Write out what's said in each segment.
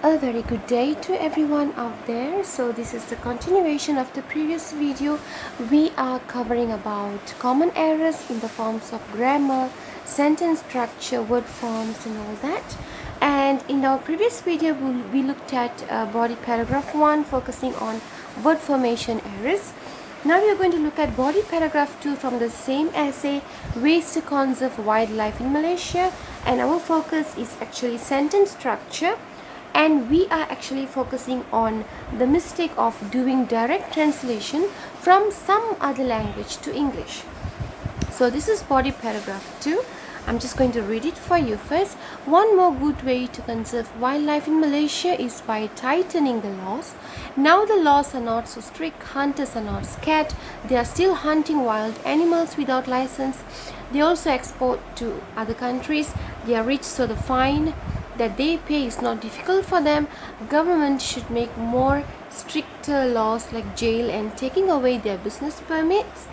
A very good day to everyone out there. So this is the continuation of the previous video. We are covering about common errors in the forms of grammar, sentence structure, word forms and all that. And in our previous video we looked at body paragraph 1 focusing on word formation errors. Now we are going to look at body paragraph 2 from the same essay, Ways to Conserve Wildlife in Malaysia, and our focus is actually sentence structure. And we are actually focusing on the mistake of doing direct translation from some other language to English. So this is body paragraph 2. I'm just going to read it for you first. One more good way to conserve wildlife in Malaysia is by tightening the laws. Now the laws are not so strict, hunters are not scared, they are still hunting wild animals without license. They also export to other countries, they are rich so the fine that they pay is not difficult for them. Government should make more stricter laws like jail and taking away their business permits.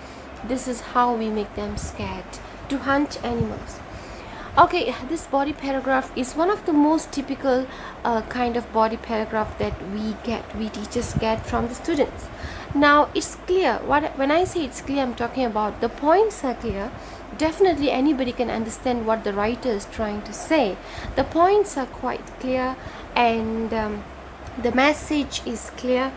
This is how we make them scared to hunt animals. Okay, this body paragraph is one of the most typical kind of body paragraph that we teachers get from the students. Now it's clear. When I say it's clear, I'm talking about the points are clear. Definitely anybody can understand what the writer is trying to say. The points are quite clear and the message is clear.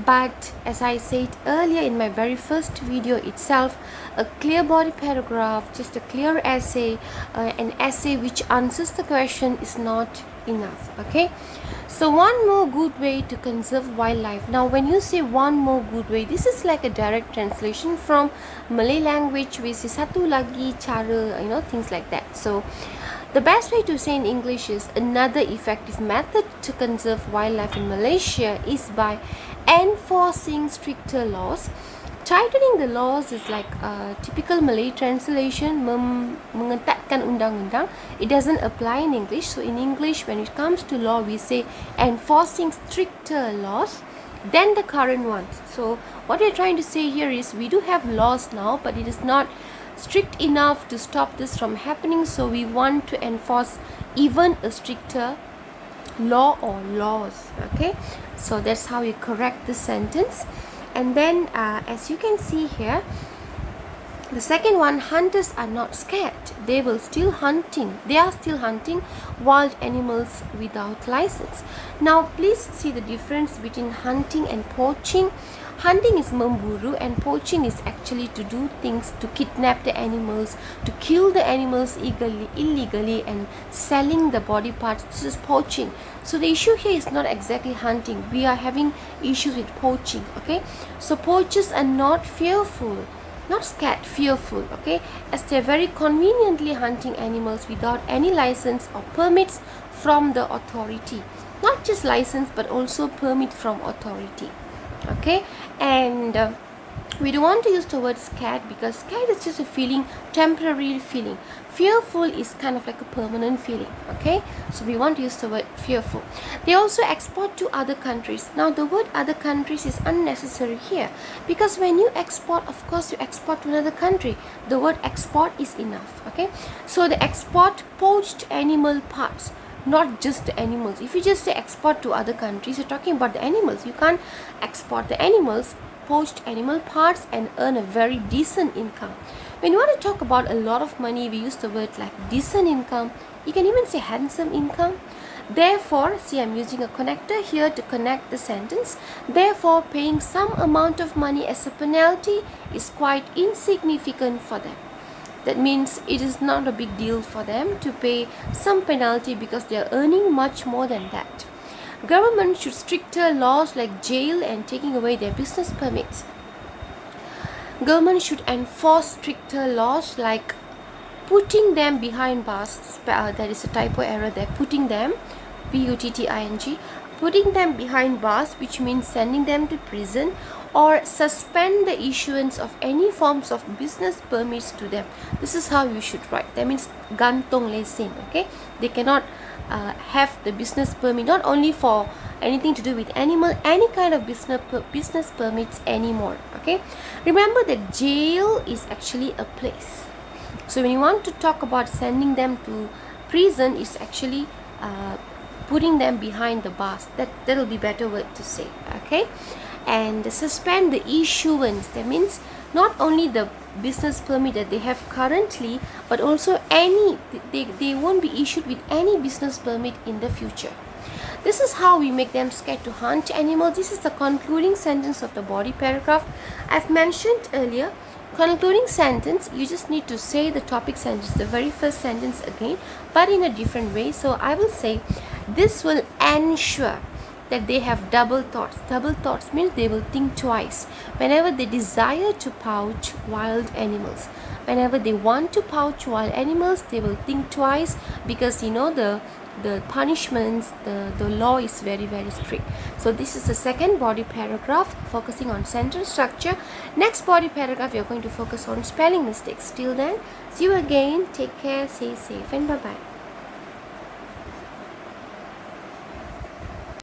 But as I said earlier in my very first video itself, a clear body paragraph, just a clear essay, an essay which answers the question is not enough. Okay, so one more good way to conserve wildlife. Now when you say one more good way, this is like a direct translation from Malay language, which is satu lagi cara, things like that. So the best way to say in English is another effective method to conserve wildlife in Malaysia is by enforcing stricter laws. Tightening the laws is like a typical Malay translation, mengetatkan undang-undang. It doesn't apply in English. So in English, when it comes to law, we say enforcing stricter laws than the current ones. So what we're trying to say here is we do have laws now, but it is not strict enough to stop this from happening, so we want to enforce even a stricter law or laws. Okay, so that's how you correct the sentence. And then as you can see here, the second one, hunters are not scared. They are still hunting wild animals without license. Now please see the difference between hunting and poaching. Hunting is memburu and poaching is actually to do things, to kidnap the animals, to kill the animals illegally and selling the body parts. This is poaching. So the issue here is not exactly hunting. We are having issues with poaching. Okay, so poachers are not fearful, not scared, fearful. Okay, as they are very conveniently hunting animals without any license or permits from the authority. Not just license but also permit from authority. Okay, and we don't want to use the word scared because scared is just a feeling, temporary feeling. Fearful is kind of like a permanent feeling. Okay, so we want to use the word fearful. They also export to other countries. Now the word other countries is unnecessary here because when you export, of course you export to another country. The word export is enough. Okay, so the export poached animal parts, not just the animals. If you just say export to other countries, you're talking about the animals. You can't export the animals, poached animal parts, and earn a very decent income. When you want to talk about a lot of money, we use the word like decent income. You can even say handsome income. Therefore, see, I'm using a connector here to connect the sentence. Therefore, paying some amount of money as a penalty is quite insignificant for them. That means it is not a big deal for them to pay some penalty because they are earning much more than that. Government should stricter laws like jail and taking away their business permits. Government should enforce stricter laws like putting them behind bars. That is a typo error there. Putting them, P-U-T-T-I-N-G, putting them behind bars, which means sending them to prison, or suspend the issuance of any forms of business permits to them. This is how you should write. That means gantong lesen. Okay, they cannot have the business permit, not only for anything to do with animal, any kind of business permits anymore. Okay, remember that jail is actually a place. So when you want to talk about sending them to prison, it's actually putting them behind the bars. That'll be better word to say. Okay, and suspend the issuance. That means not only the business permit that they have currently, but also they won't be issued with any business permit in the future. This is how we make them scared to hunt animals. This is the concluding sentence of the body paragraph. I've mentioned earlier, concluding sentence, you just need to say the topic sentence, the very first sentence again, but in a different way. So I will say, this will ensure that they have double thoughts. Double thoughts means they will think twice whenever they desire to pouch wild animals. Whenever they want to pouch wild animals, they will think twice, because the punishments, the law is very, very strict. So this is the second body paragraph, focusing on sentence structure. Next body paragraph, you're going to focus on spelling mistakes. Till then, see you again. Take care, stay safe, and bye bye.